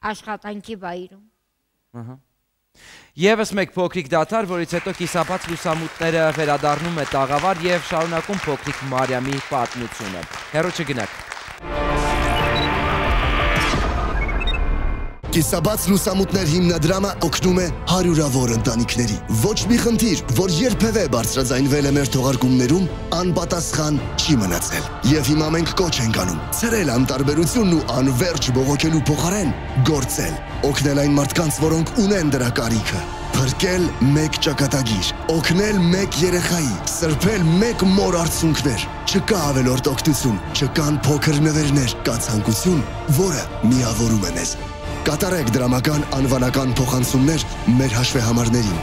աշխատանքի վայրում։ Եվս մեկ փոքրիկ դադար, որից հետո կիսաբաց լուսամուտները վերադառնում է տաղավար և շարունակում փոքրիկ Մարիամի պատմությունը։ Հեռու չգնաք։ Կիսաբաց լուսամուտներ հիմնադրամը օգնում է հարյուրավոր ընտանիքների։ Ոչ մի խնդիր, որ երբևէ բարձրաձայնվել է մեր թողարկումներում, անպատասխան չի մնացել։ Եվ հիմա մենք կոչ ենք անում ցրել անտարբերությունն ու անverջ բողոքելու փոխարեն գործել, օգնել այն մարդկանց, որոնք ունեն դրա կարիքը։ Փրկել մեկ ճակատագիր, օգնել մեկ երեխայի, սրբել մեկ մոր արցունքներ։ Չկա ավելորդ օգնություն, չկան փոքր նվերներ, կա ցանկություն, որը միավորում է մեզ։ Կատարեք դրամական անվանական փոխանցումներ մեր հաշվեհամարներին։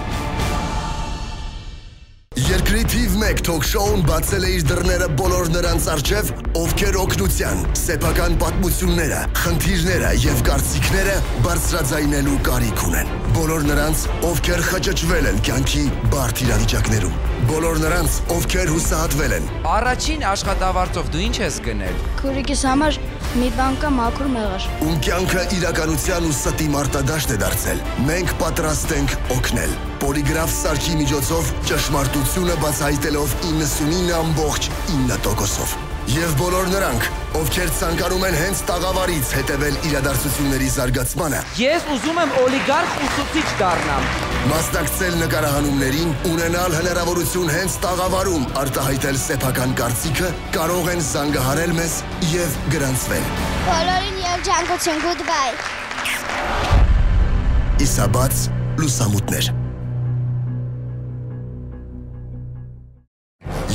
Երկրի թիվ 1 թոք-շոուն բացել է իր դռները բոլոր նրանց առջև, ովքեր օգնության, սեփական պատմությունները, խնդիրները եւ կարծիքները բարձրաձայնելու կարիք ունեն։ Բոլոր նրանց, ովքեր խճճվել են կյանքի բարդ իրավիճակներում։ Բոլոր նրանց, ովքեր հուսահատվել են։ Առաջին աշխատավարձով դու ինչ ես գնել։ Քուրիկիս համար մի բան կա մաքուր մեղր։ Ում կյանքը իրականության ու ստի մարտադաշտ է դարձել։ Մենք պատրաստ ենք օգնել։ Պոլիգրաֆ սարքի միջոցով ճշմարտությունը բացահայտելով 99.9%-ով։ Եվ բոլոր նրանք, ովքեր ցանկանում են հենց տաղավարից հետևել իրադարձությունների զարգացմանը։ Ես ուզում եմ օլիգարխ ուսուցիչ դառնամ։ Մասնակցել նկարահանումներին, ունենալ հնարավորություն հենց տաղավարում արտահայտել սեփական կարծիքը, կարող են զանգահարել մեզ եւ գրանցվել։ Բոլորին երջանկություն, goodbye։ Կիսաբաց լուսամուտներ։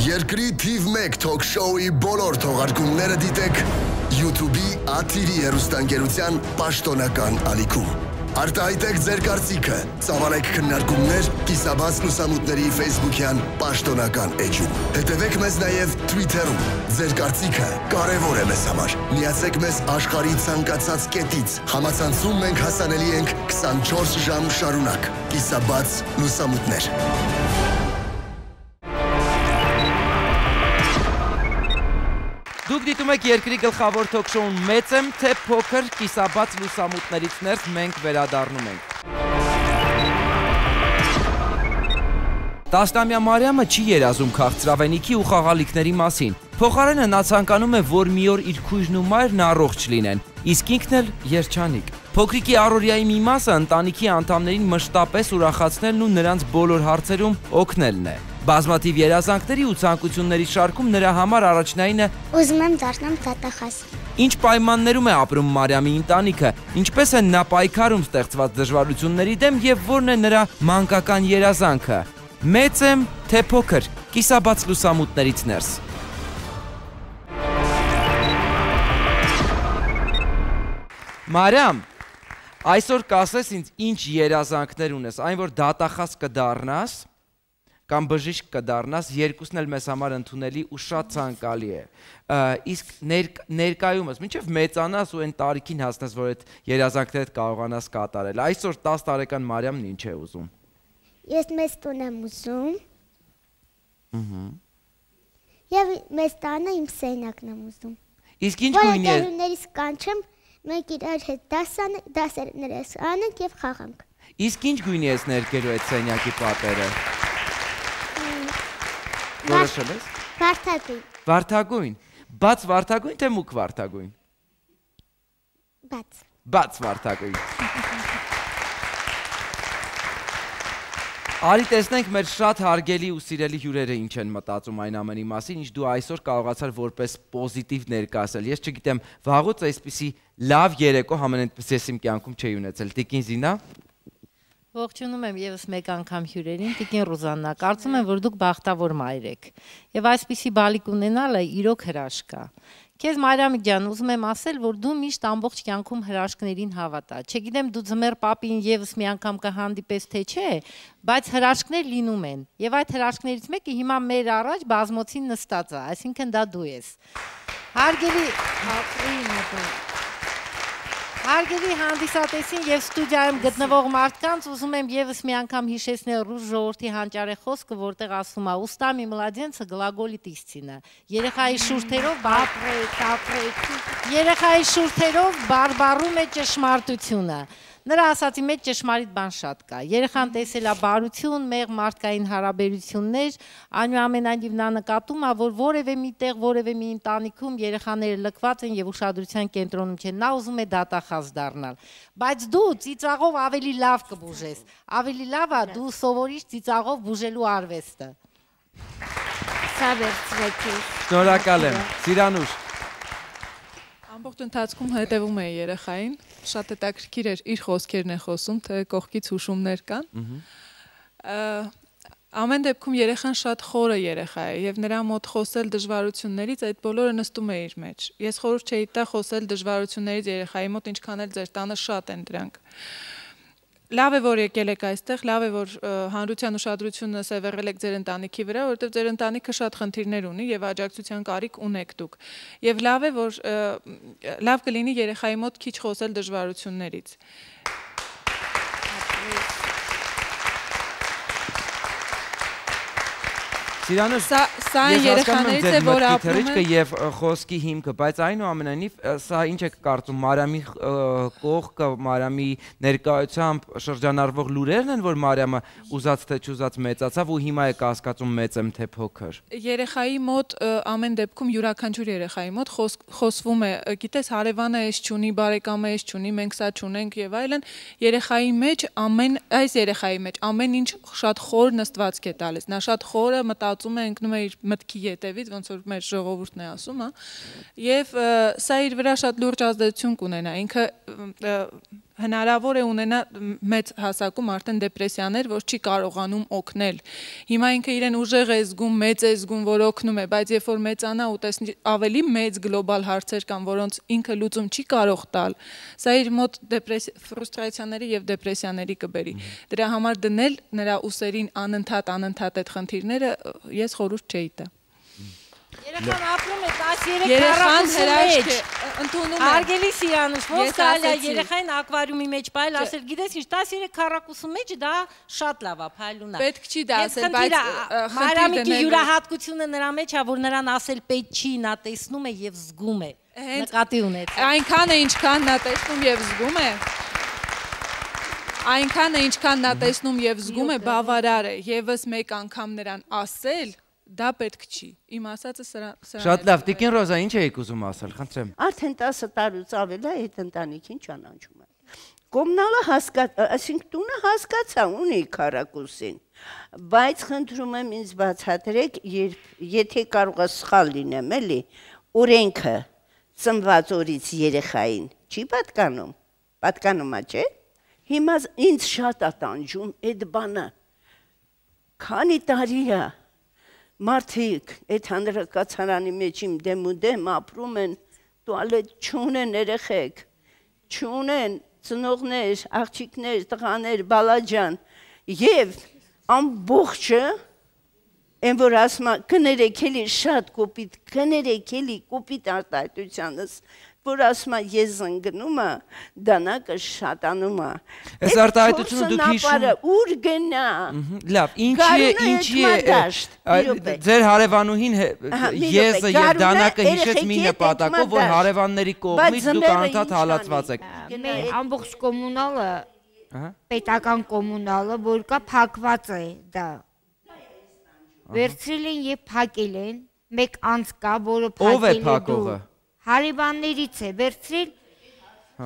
Երկրի թիվ 1 թոք-շոուի բոլոր թողարկումները դիտեք YouTube-ի աթիրի հեռուստաընկերության պաշտոնական ալիքում։ Արտահայտեք ձեր կարծիքը, ծավալեք քննարկումներ Կիսաբաց լուսամուտների Facebook-յան պաշտոնական էջում։ Հետևեք մեզ նաև Twitter-ում։ Ձեր կարծիքը կարևոր է մեզ համար։ Միացեք մեզ աշխարհի ցանկացած կետից։ Համացանցում մենք հասանելի ենք 24 ժամ շարունակ։ Կիսաբաց լուսամուտներ։ Դուք դիտում եք երկրի գլխավոր թոք-շոուն «Մեծ եմ, թե փոքր», կիսաբաց լուսամուտներից ներս մենք վերադառնում ենք։ Տասնամյա Մարիամը չի երազում քաղցրավենիքի ու խաղալիքների մասին։ Փոխարենը նա ցանկանում է, որ մի օր իր քույրն ու մայրն առողջ լինեն, իսկ ինքն էլ երջանիկ։ Փոքրիկի առօրյայի մի մասը ընտանիքի անդամներին մշտապես ուրախացնելն ու նրանց բոլոր հարցերում օգնելն է։ Բազմաթիվ երազանքների ու ցանկությունների շարքում նրա համար առաջնայինը ուզում եմ դառնամ դատախազ։ Ինչ պայմաններում է ապրում Մարիամի ընտանիքը, ինչպես են նա պայքարում ստեղծված դժվարությունների դեմ եւ որն է նրա մանկական երազանքը։ Մեծ եմ, թե փոքր, կիսաբաց լուսամուտներից ներս։ Մարիամ, այսօր կասես ինձ ինչ երազանքներ ունես, այն որ դատախազ կդառնաս կամ բժիշկ կդառնաս, երկուսն էլ մեզ համար ընդունելի ու շատ ցանկալի է։ Իսկ ներկայումս, մինչև մեծանաս ու այն տարիքին հասնես, որ այդ երազանքներդ կարողանաս կատարել։ Այսօր 10 տարեկան Մարիամն ինչ է ուզում։ Ես մեծ տուն եմ ուզում։ Եվ մեծ տանը իմ սենյակն եմ ուզում։ Իսկ ինչ գույնի է։ Որտեղից կանչեմ, մենք իրար հետ դասերներս անենք եւ խաղանք։ Իսկ ինչ գույնի ես ներկերու այդ սենյակի պատերը։ Որոշել ես։ Վարդագույն։ Վարդագույն։ Բաց վարդագույն թե մուգ վարդագույն։ Բաց։ Բաց վարդագույն։ Արի տեսնենք մեր շատ հարգելի ու սիրելի հյուրերը ինչ են մտածում այն ամենի մասին, ինչ դու այսօր կարողացար որպես պոզիտիվ ներկայացնել։ Ես չգիտեմ, վաղուց այսպիսի լավ երեկո համենայնպես ես իմ կյանքում չէի ունեցել։ Տիկին Զինա։ Ողջունում եմ եւս մեկ անգամ հյուրերին, Տիկին Ռուզաննա, կարծում եմ, որ դուք բախտավոր մայր եք։ Եվ այսպիսի բալիկ ունենալը իրոք հրաշք է։ Քեզ Մարիամ ջան, ուզում եմ ասել, որ դու միշտ ամբողջ կյանքում հրաշքներին հավատա։ Չգիտեմ դու ձմեռ պապին եւս մի անգամ կհանդիպես թե չէ, բայց հրաշքներ լինում են։ Եվ այդ հրաշքներից մեկը հիմա մեր առաջ բազմոցին նստած է, այսինքն դա դու ես։ Հարգելի հանդիսատեսին եւ ստուդիայում գտնվող մարդկանց ուզում եմ եւս մի անգամ հիշեցնել ռուս ժողովրդի հանճարեղ խոսքը, որտեղ ասում է. «Устами младенца глаголит истина». Երեխայի շուրթերով բարբառում է ճշմարտությունը։ Նրա ասացի մեջ ճշմարիտ բան շատ կա։ Երեխան տեսել է բարություն, մեղ մարդկային հարաբերություններ, այնուամենայնիվ նա նկատում է, որ որևէ մի տեղ, որևէ մի ընտանիքում երեխաները լքված են եւ ուշադրության կենտրոնում չեն։ Նա ուզում է դատախազ դառնալ։ Բայց դու ծիծաղով ավելի լավ կբուժես։ Ավելի լավ է դու սովորիր ծիծաղով բուժելու արվեստը։ Սա վերցրեք։ Շնորհակալ եմ։ Սիրանուշ։ Ամբողջ ընթացքում հետևում էի երեխային, շատ հետաքրքիր էր իր խոսքերն է խոսում, թե կողքից հուշումներ կան։ Ամեն դեպքում երեխան շատ խորը երեխա է եւ նրա մոտ խոսել դժվարություններից այդ բոլորը նստում է իր մեջ։ Ես խորհուրդ չէի տա խոսել դժվարություններից երեխայի մոտ, ինչքան էլ ձեր տանը շատ են դրանք։ Լավ է, որ եկել եք այստեղ, լավ է, որ հանրության ուշադրությունը սևեռել եք ձեր ընտանիքի վրա, որովհետև ձեր ընտանիքը շատ խնդիրներ ունի եւ աջակցության կարիք ունեք դուք։ Եվ լավ է, որ լավ կլինի երեխայի մոտ քիչ խոսել դժվարություններից։ Սիրանուշ, սա այն երեխաներից է, որ ապրում է եւ խոսքի հիմքը, բայց այնուամենայնիվ սա ինչ է կարծում Մարիամի կողքը, Մարիամի ներկայությամբ շրջանառվող լուրերն են, որ Մարիամը ուզած թե չուզած մեծացավ ու հիմա է կասկածում մեծ եմ թե փոքր։ Երեխայի մոտ ամեն դեպքում յուրաքանչյուր երեխայի մոտ խոսվում է, գիտես, հարևանը էս չունի, բարեկամը էս չունի, մենք սա չունենք եւ այլն, երեխայի մեջ այս երեխայի մեջ ամեն ինչ շատ խոր նստվածք է տալիս։ Նա շատ խորը մտածում է, ընկնում է իր մտքի ետևից, ոնց որ մեր ժողովուրդն է ասում, հա։ Եվ սա իր վրա շատ լուրջ ազդեցություն կունենա։ Ինքը հնարավոր է ունենա մեծ հասակում արդեն դեպրեսիաներ, որ չի կարողանում օգնել։ Հիմա ինքը իրեն ուժեղ է զգում, մեծ է զգում, որ օգնում է, բայց երբ որ մեծանա ու տեսնի ավելի մեծ գլոբալ հարցեր կան, որոնց ինքը լուծում չի կարող տալ, սա իր մոտ ֆրուստրացիաների եւ դեպրեսիաների կբերի։ Դրա համար դնել նրա ուսերին անընդհատ այդ խնդիրները ես խորհուրդ չէի տա։ Երեխան ապրում է 13 հրաշք է, ընդունում է։ Հարգելի Սիրանուշ, ոնց կարելի է երեխային ակվարիումի մեջ պայել, ասել, գիտես ինչ, 13 քառակուսու մեջ դա շատ լավ է, փայլուն է։ Պետք չի դա ասել, բայց Մարիամիկի յուրահատկությունը նրա մեջ է, որ նրան ասել պետք չի, նա տեսնում է եւ զգում է։ Նկատի ունեցեք։ Այնքան է, ինչքան նա տեսնում եւ զգում է։ Այնքան է, ինչքան նա տեսնում եւ զգում է, բավարար է, եւս մեկ անգամ նրան ասել դա պետք չի։ Իմ ասածը սրան։ Շատ լավ, Տիկին Ռոզա, ինչ եք ուզում ասել, խնդրեմ։ Արդեն 10 տարուց ավել է այդ ընտանիքին ճանաչում եմ։ Կոմնալը այսինքն տունը հասկացա ունի քառակուսին, բայց խնդրում եմ ինձ բացատրեք, եթե կարող է սխալ լինեմ, էլի, օրենքը ծնված օրից երեխային չի պատկանում, պատկանում է, չէ՞։ Հիմա ինձ շատ է տանջում այդ բանը, քանի տարի է, մարդիկ այդ հանրակացարանի մեջ իմ դեմ ու դեմ ապրում են, տուալետ չունեն երեխեք, չունեն ծնողներ, աղջիկներ, տղաներ, բալաջան եւ ամբողջը այն որ ասում կներեք էլի շատ կոպիտ, կներեք էլի կոպիտ արտահայտությանս, որ ասում ես զնգնում է, դանակը շատանում է։ Այս արտահայտությունը դուք հիշում ուր գնա։ Լավ, ինչի է ձեր հարևանուհին եզը եւ դանակը հիշեց մի նպատակով, որ հարևանների կողմից դուք անդադ հալածված եք։ Մեր ամբողջ կոմունալը, պետական կոմունալը, որ կա փակված է դա։ Վերցրել են եւ փակել են, մեկ անց կա, որը փակել է։ Ով է փակողը։ Հարևաններից է վերցրել,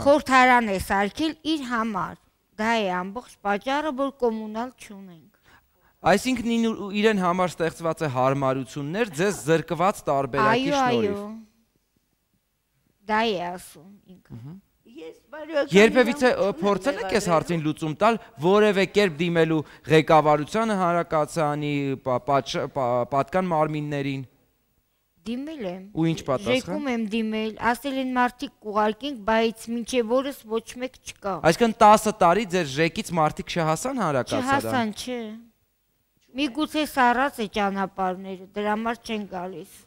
խորհրդարան է սարքել իր համար։ Դա է ամբողջ պատճառը, որ կոմունալ չունենք։ Այսինքն իրեն համար ստեղծված է հարմարություններ, ձեզ զրկված տարբերակի շնորհիվ։ Այո, դա է ասում ինքը։ Երբևիցե փորձել եք այս հարցին լուծում տալ, որևէ կերպ դիմելու ղեկավարությանը հանրակացարանի, պատկան մարմիններին։ Դիմել եմ։ Ու ինչ պատասխան։ Ժեկում եմ դիմել, ասել են մարդիկ կուղարկենք, բայց մինչև օրս ոչ մեկ չկա։ Այսինքն 10 տարի ձեր ժեկից մարդիկ չհասան հանրակացարան։ Չհասան, չէ։ Միգուցե սառած է ճանապարհները, դրա համար չեն գալիս։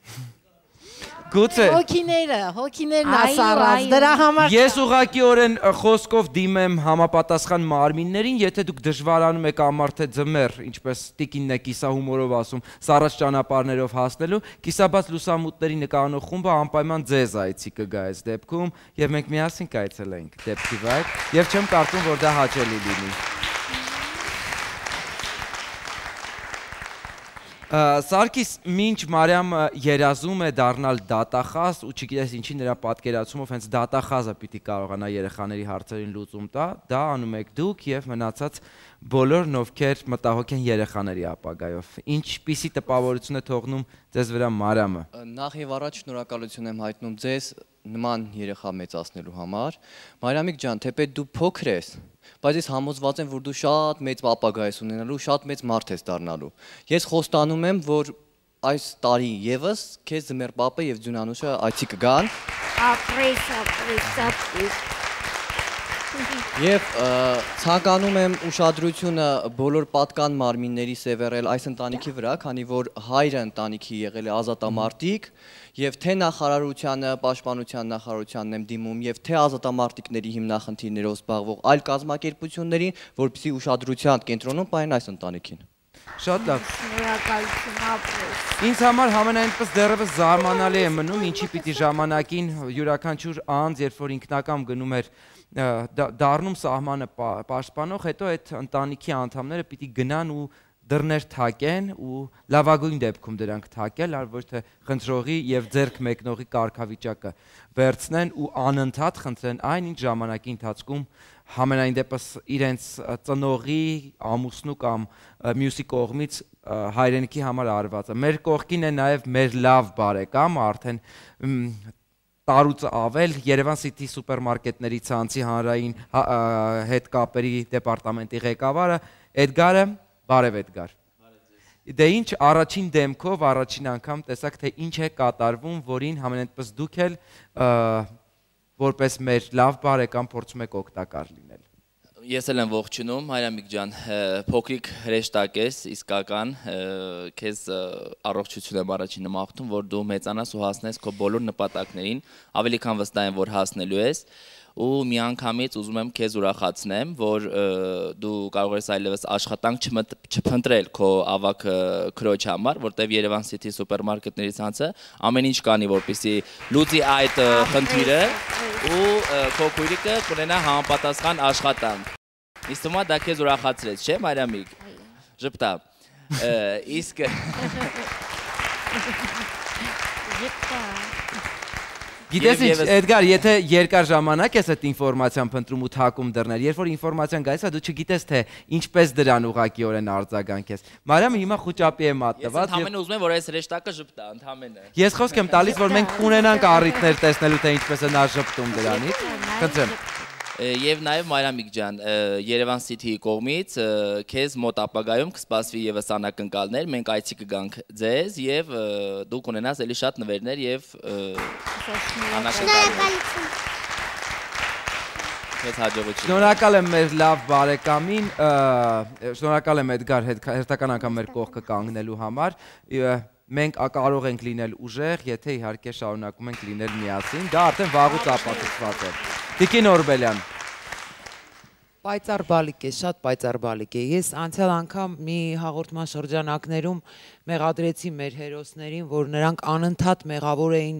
Գուցե հոգիներն ասառած, դրա համար ես ուղղակիորեն խոսքով դիմեմ համապատասխան մարմիններին, եթե դուք դժվարանում եք ամառ թե ձմեռ, ինչպես տիկինն է կիսահումորով ասում, սառած ճանապարհներով հասնելու, կիսաբաց լուսամուտների նկարանող խումբը անպայման ձեզ այցի կգա այս դեպքում, եւ մենք միասին կայցելենք դեպքի վայր, եւ չեմ կարծում, որ դա հաճելի լինի։ Սարգիս, մինչ Մարիամը երազում է դառնալ դատախազ ու չգիտես ինչի նրա պատկերացումով հենց դատախազը պիտի կարողանա երեխաների հարցերին լուծում տա, դա անում եք դուք եւ մնացած բոլորն ովքեր մտահոգ են երեխաների ապագայով։ Ինչպիսի տպավորություն է թողնում ձեզ վրա Մարիամը։ Նախ եւ առաջ շնորհակալություն եմ հայտնում ձեզ նման երեխա մեծացնելու համար։ Մարիամիկ ջան, թեպետ դու փոքր ես, բայց ես համոզված եմ, որ դու շատ մեծ ապագա ես ունենալու, շատ մեծ մարդ ես դառնալու։ Ես խոստանում եմ, որ այս տարի եւս քեզ ձմեռ պապը եւ ձյունանուշը այցի կգան։ Ապրես։ Եվ ցանկանում եմ ուշադրությունը բոլոր պատկան մարմինների սևեռել այս ընտանիքի վրա, քանի որ հայրը ընտանիքի եղել է ազատամարտիկ, եւ թե նախարարությանը, պաշտպանության նախարարությանն եմ դիմում, եւ թե ազատամարտիկների հիմնախնդիրներով զբաղվող այլ կազմակերպություններին, որպեսզի ուշադրության կենտրոնում պահեն այս ընտանիքին։ Շատ լավ։ Շնորհակալություն, ապրես։ Ինձ համար համենայնպես դեռևս զարմանալի է մնում, ինչի պիտի ժամանակին յուրաքանչյուր անձ, երբ որ ինքնակամ գնում էր դառնում սահմանը պաշտպանող, հետո այդ ընտանիքի անդամները պիտի գնան ու դռներ թակեն ու լավագույն դեպքում դրանք թակել, այլ ոչ թե խնդրողի եւ ձեռք մեկնողի կարգավիճակը վերցնեն ու անընդհատ խնդրեն այնինչ ժամանակի ընթացքում համենայն դեպս իրենց ծնողի, ամուսնու կամ մյուսի կողմից հայրենիքի համար արված է։ Մեր կողքին է նաեւ մեր լավ բարեկամ, արդեն տարուց ավել Երևան City սուպերմարկետների ցանցի հանրային հետ կապերի դեպարտամենտի ղեկավարը Էդգարը, բարև Էդգար։ Դե ինչ առաջին դեմքով առաջին անգամ տեսակ թե ինչ է կատարվում, որին համենայնպես դուք էլ որպես մեր լավ բարեկամ փորձում եք օգտակար լինել։ Ես էլ եմ ողջունում, Մարիամիկ ջան, փոքրիկ հրեշտակ ես, իսկական, քեզ առողջություն եմ առաջին մաղթում, որ դու մեծանաս ու հասնես քո բոլոր նպատակներին, ավելի քան վստահ եմ, որ հասնելու ես, ու միանգամից ուզում եմ քեզ ուրախացնեմ, որ դու կարող ես այլևս աշխատանք չփնտրել քո ավակ քրոջ համար, որտեղ Երևան City սուպերմարկետների ցանցը ամեն ինչ կանի, որպեսզի լուծի այդ խնդիրը ու քո քույրիկը կունենա համապատասխան աշխատանք։ Իսկ հիմա դա քեզ ուրախացրեց, չէ՞ Մարիամիկ։ Ժպտա։ Իսկ Գիտես ինչ, Էդգար, եթե երկար ժամանակ ես այդ ինֆորմացիան փնտրում ու թակում դռներ, երբ որ ինֆորմացիան գալիս է, դու չգիտես թե ինչպես դրան ուղղակիորեն արձագանքես։ Մարիամը հիմա խոճապի է մատնված։ Ես ընդհանրապես ուզում եմ, որ այս հրեշտակը ժպտա, ընդհանրապես։ Ես խոսք եմ տալիս, որ մենք կունենանք առիթներ տեսնելու, թե ինչպես է նա ժպտում դրանից։ Խնդրեմ։ Եվ նաև Մարիամիկ ջան, Երևան City-ի կողմից քեզ մոտ ապագայում կսպասվի եւս անակնկալներ, մենք այցի կգանք ձեզ եւ դու կունենաս էլի շատ նվերներ եւ անակնկալներ։ Քեզ հաջողություն։ Շնորհակալ եմ մեր լավ բարեկամին, շնորհակալ եմ Էդգար հերթական անգամ մեր կողքը կանգնելու համար։ Մենք կարող ենք լինել ուժեղ, եթե իհարկե շարունակում ենք լինել միասին, դա արդեն վաղուց ապացուցված է։ Տիկին Օրբելյան։ Պայծառ բալիկ է, շատ պայծառ բալիկ է։ Ես անցյալ անգամ մի հաղորդման շրջանակներում մեղադրեցի մեր հերոսներին, որ նրանք անընդհատ մեղավոր էին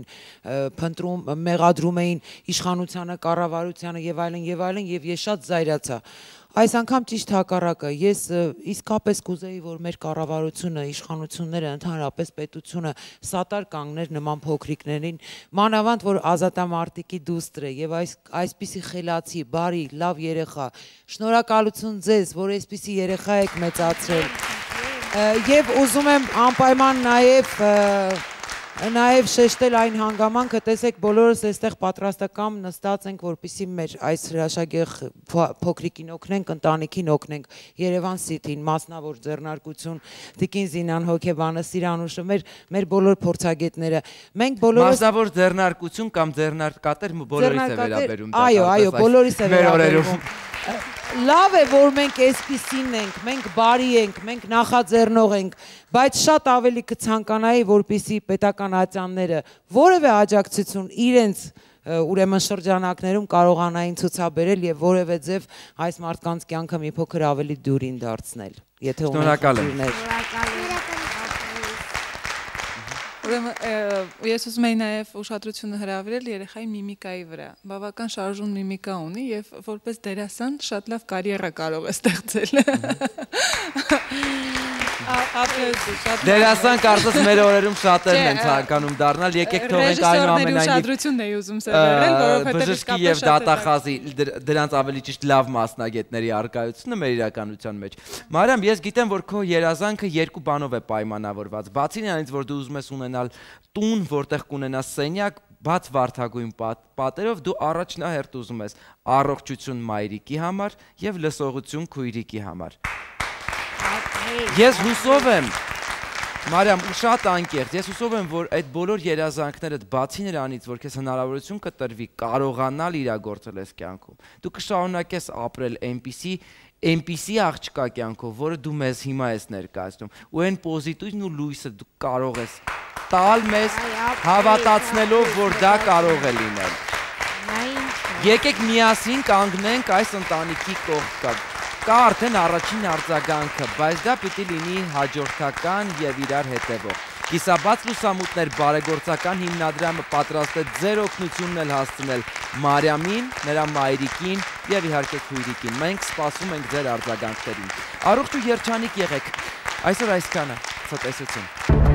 փնտրում, մեղադրում էին իշխանությանը, կառավարությանը եւ այլն, եւ ես շատ զայրացա։ Այս անգամ ճիշտ հակառակը, ես իսկապես կուզեի, որ մեր կառավարությունը, իշխանությունները, ընդհանրապես պետությունը սատար կանգներ նման փոքրիկներին, մանավանդ որ ազատամարտիկի դուստր է եւ այսպիսի խելացի, բարի, լավ երեխա, շնորհակալություն ձեզ, որ այսպիսի երեխա եք մեծացրել։ Եվ ուզում եմ անպայման նաև շեշտել այն հանգամանքը, տեսեք բոլորս այստեղ պատրաստակամ նստած ենք, որպեսզի մեր այս հրաշագեղ փոքրիկին օգնենք, ընտանիքին օգնենք, Երևան City-ին, մասնավոր ձեռնարկություն, Տիկին Զինան հոգեբանը, Սիրանուշը, մեր բոլոր փորձագետները, մենք բոլորս մասնավոր ձեռնարկություն կամ ձեռնարկատեր բոլորիս է վերաբերում դա։ Այո, բոլորիս է վերաբերում։ Լավ է, որ մենք այսպիսին ենք, մենք բարի ենք, մենք նախաձեռնող ենք, բայց շատ ավելի կցանկանայի, որպեսզի պետական ատյանները որևէ աջակցություն իրենց ուրեմն շրջանակներում կարողանային ցուցաբերել եւ որևէ ձև այս մարդկանց կյանքը մի փոքր ավելի դյուրին դարձնել, եթե ունենք խնդիրներ։ Ուրեմն ես ուզում եի նաև ուշադրությունը հրավիրել երեխայի միմիկայի վրա։ Բավական շարժուն միմիկա ունի եւ որպես դերասան շատ լավ կարիերա կարող է ստեղծել։ Դերասան կարծես մեր օրերում շատերն են ցանկանում դառնալ, եկեք թողենք այնուամենայնիվ ուշադրությունն էի ուզում սերվել, որովհետեւ բժշկի եւ դատախազի դրանց ավելի ճիշտ լավ մասնագետների արկայությունը մեր իրականության մեջ։ Մարիամ, ես գիտեմ, որ քո երազանքը երկու բանով է պայմանավորված։ Բացի նրանից, որ դու ուզում ես ունենալ տուն, որտեղ կունենաս սենյակ, բաց վարդագույն պատերով, դու առաջնահերթ ուզում ես առողջություն մայրիկի համար եւ լսողություն քույրիկի համար։ Ես հուսով եմ, Մարիամ, ու շատ անկեղծ, ես հուսով եմ, որ այդ բոլոր երազանքներդ բացի նրանից, որ քեզ հնարավորություն կտրվի կարողանալ իրագործել այս կյանքում, դու կշարունակես ապրել այնպիսի աղջկա կյանքով, որը դու մեզ հիմա ես ներկայացնում, ու այն պոզիտիվն ու լույսը դու կարող ես տալ մեզ հավատացնելով, որ դա կարող է լինել։ Եկեք միասին կանգնենք այս ընտանիքի կողքը։ Կա արդեն առաջին արձագանքը, բայց դա պիտի լինի հաջորդական եւ իրար հետևող։ Կիսաբաց լուսամուտներ բարեգործական հիմնադրամը պատրաստ է ձեր օգնությունն էլ հասցնել Մարիամին, նրա մայրիկին եւ իհարկե քույրիկին։ Մենք սպասում ենք ձեր արձագանքներին։ Առողջ ու երջանիկ եղեք։ Այսօր այսքանը։ Ցտեսություն։